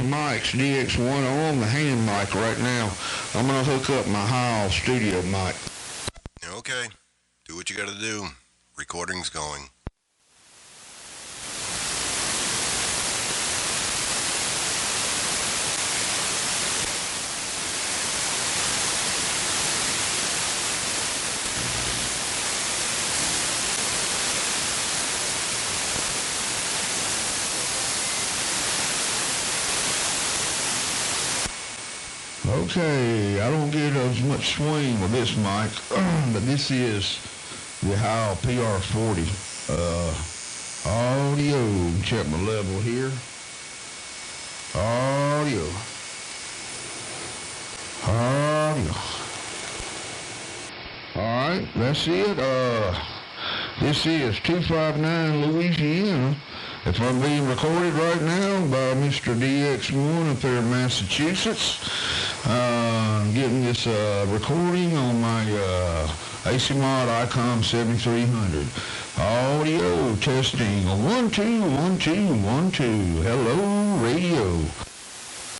mics, DX1 on the hand mic right now. I'm going to hook up my Hall studio mic. Okay, do what you gotta do. Recording's going. Okay, I don't get as much swing with this mic, but this is the Hall PR40 audio. Check my level here. Audio. Alright, that's it. This is 259 Louisiana. If I'm being recorded right now by Mr. DX1 up there in Massachusetts, I'm getting this recording on my AC Mod ICOM 7300. Audio testing. 1 2 1 2 1 2. Hello, radio.